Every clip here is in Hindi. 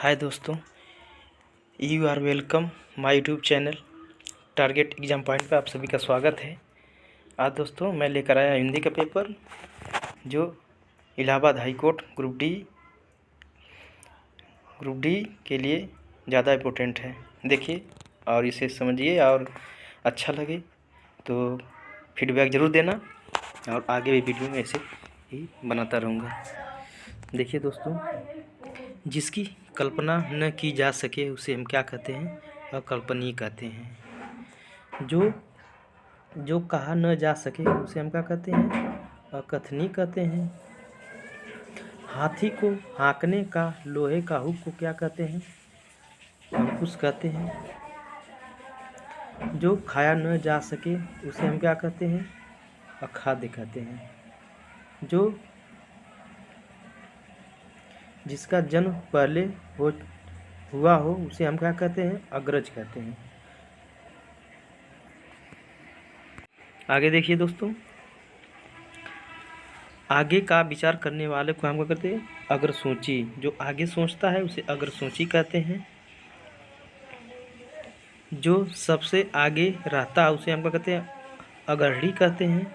हाय दोस्तों, you are welcome my YouTube channel target exam point पर आप सभी का स्वागत है। आज दोस्तों मैं लेकर आया हिंदी का पेपर जो Allahabad high court group D के लिए ज़्यादा इम्पोर्टेंट है। देखिए और इसे समझिए और अच्छा लगे तो फीडबैक ज़रूर देना और आगे भी वीडियो में ऐसे ही बनाता रहूँगा। देखिए दोस्तों, जिसकी कल्पना न की जा सके उसे हम क्या कहते हैं? अकल्पनीय कहते हैं। जो कहा न जा सके उसे हम क्या कहते हैं? अकथनीय कहते हैं। हाथी को हाँकने का लोहे का हुक को क्या कहते हैं? अंकुश कहते हैं। जो खाया न जा सके उसे हम क्या कहते हैं? अखाद्य कहते हैं। जिसका जन्म पहले हुआ हो उसे हम क्या कहते हैं? अग्रज कहते हैं। आगे देखिए दोस्तों, आगे का विचार करने वाले को हम क्या कहते हैं? अग्रसूची। जो आगे सोचता है उसे अग्रसूची कहते हैं। जो सबसे आगे रहता है उसे हम क्या कहते हैं? अग्रणी कहते हैं।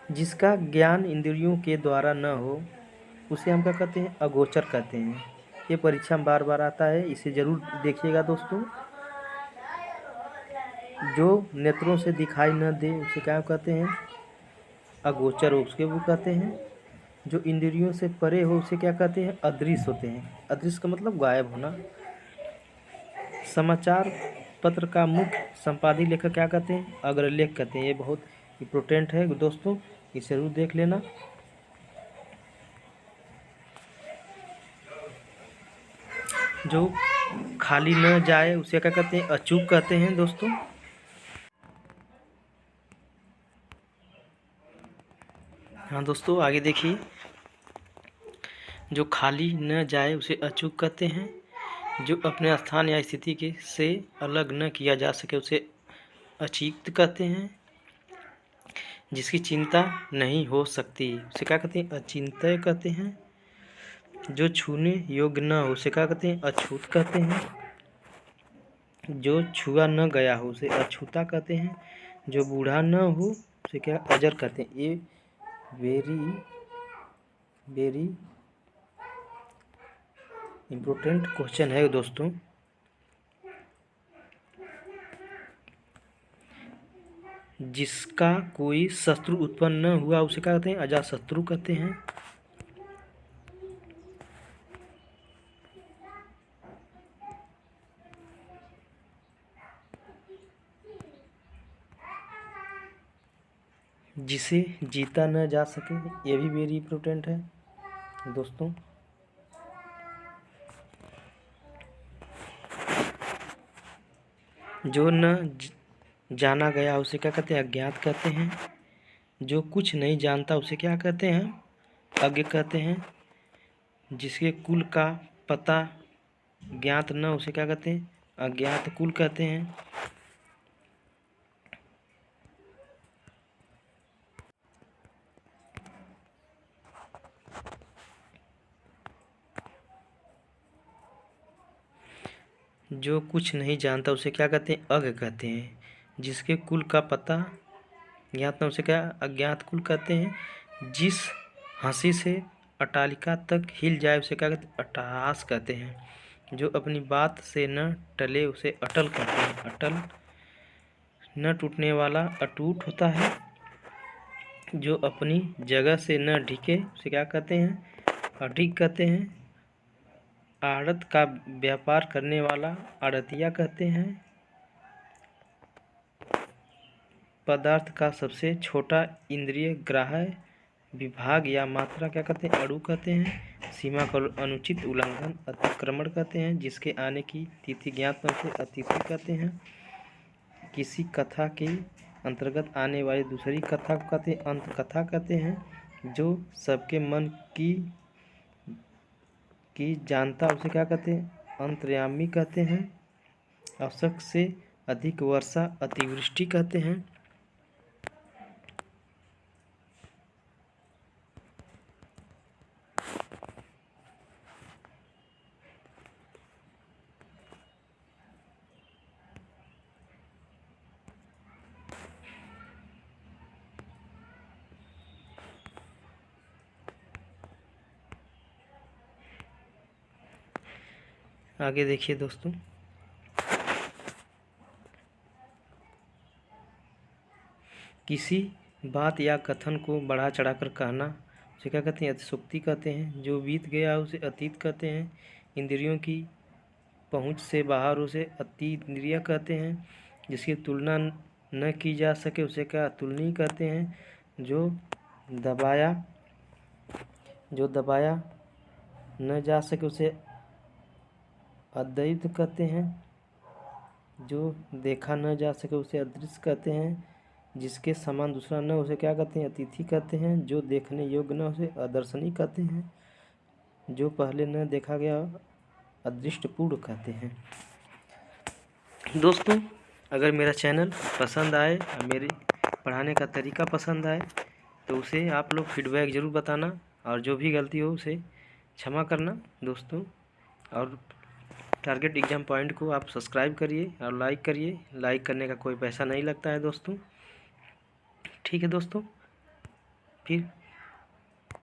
जिसका ज्ञान इंद्रियों के द्वारा न हो उसे हम क्या कहते हैं? अगोचर कहते हैं। ये परीक्षा में बार बार आता है, इसे ज़रूर देखिएगा दोस्तों। जो नेत्रों से दिखाई न दे उसे क्या कहते हैं? अगोचर उसके वो कहते हैं। जो इंद्रियों से परे हो उसे क्या कहते हैं? अदृश्य होते हैं। अदृश्य का मतलब गायब होना। समाचार पत्र का मुख्य संपादकीय लेखक क्या कहते हैं? अग्रलेख कहते हैं। ये बहुत इम्पोर्टेंट है दोस्तों, इसे जरूर देख लेना। जो खाली न जाए उसे क्या कहते हैं? अचूक कहते हैं दोस्तों। हाँ दोस्तों, आगे देखिए। जो खाली न जाए उसे अचूक कहते हैं। जो अपने स्थान या स्थिति के से अलग न किया जा सके उसे अचिंत्य कहते हैं। जिसकी चिंता नहीं हो सकती उसे क्या कहते हैं? अचिंत्य कहते हैं। जो छूने योग्य न हो उसे क्या कहते हैं? अछूत कहते हैं। जो छुआ न गया हो उसे अछूता कहते हैं। जो बूढ़ा न हो उसे क्या? अजर कहते हैं। ये वेरी इम्पोर्टेंट क्वेश्चन है दोस्तों। जिसका कोई शत्रु उत्पन्न न हुआ उसे क्या कहते हैं? अजातशत्रु कहते हैं। जिसे जीता न जा सके, ये भी वेरी इम्पोर्टेंट है दोस्तों। जो न जाना गया उसे क्या कहते हैं? अज्ञात कहते हैं। जो कुछ नहीं जानता उसे क्या कहते हैं? अज्ञ कहते हैं। जिसके कुल का पता ज्ञात न उसे क्या कहते हैं? अज्ञात कुल कहते हैं। जो कुछ नहीं जानता उसे क्या कहते हैं? अज्ञ कहते हैं। जिसके कुल का पता ज्ञात न उसे क्या? अज्ञात कुल कहते हैं। जिस हंसी से अट्टालिका तक हिल जाए उसे क्या कहते हैं? अट्टहास कहते हैं। जो अपनी बात से न टले उसे अटल कहते हैं। अटल न टूटने वाला अटूट होता है। जो अपनी जगह से न ढिके उसे क्या कहते हैं? अडिग कहते हैं। आड़त का व्यापार करने वाला आड़तिया कहते हैं। पदार्थ का सबसे छोटा इंद्रिय ग्राह्य विभाग या मात्रा क्या कहते हैं? अणु कहते हैं। सीमा का अनुचित उल्लंघन अतिक्रमण कहते हैं। जिसके आने की तिथि ज्ञात न उसे अतिथि कहते हैं। किसी कथा के अंतर्गत आने वाली दूसरी कथा को कहते हैं? अंत कथा कहते हैं। जो सबके मन की जानता उसे क्या कहते हैं? अंतर्यामी कहते हैं। आवश्यक से अधिक वर्षा अतिवृष्टि कहते हैं। आगे देखिए दोस्तों, किसी बात या कथन को बढ़ा चढ़ाकर कहना उसे क्या कहते हैं? अतिशयोक्ति कहते हैं। जो बीत गया उसे अतीत कहते हैं। इंद्रियों की पहुंच से बाहर उसे अतीन्द्रिय कहते हैं। जिसकी तुलना न की जा सके उसे क्या? अतुलनीय कहते हैं। जो दबाया न जा सके उसे अद्वैत कहते हैं। जो देखा न जा सके उसे अदृश्य कहते हैं। जिसके समान दूसरा न उसे क्या कहते हैं? अतिथि कहते हैं। जो देखने योग्य न उसे अदर्शनीय कहते हैं। जो पहले न देखा गया अदृष्टपूर्ण कहते हैं। दोस्तों, अगर मेरा चैनल पसंद आए और मेरे पढ़ाने का तरीका पसंद आए तो उसे आप लोग फीडबैक ज़रूर बताना, और जो भी गलती हो उसे क्षमा करना दोस्तों। और टारगेट एग्जाम पॉइंट को आप सब्सक्राइब करिए और लाइक करिए। लाइक करने का कोई पैसा नहीं लगता है दोस्तों। ठीक है दोस्तों, फिर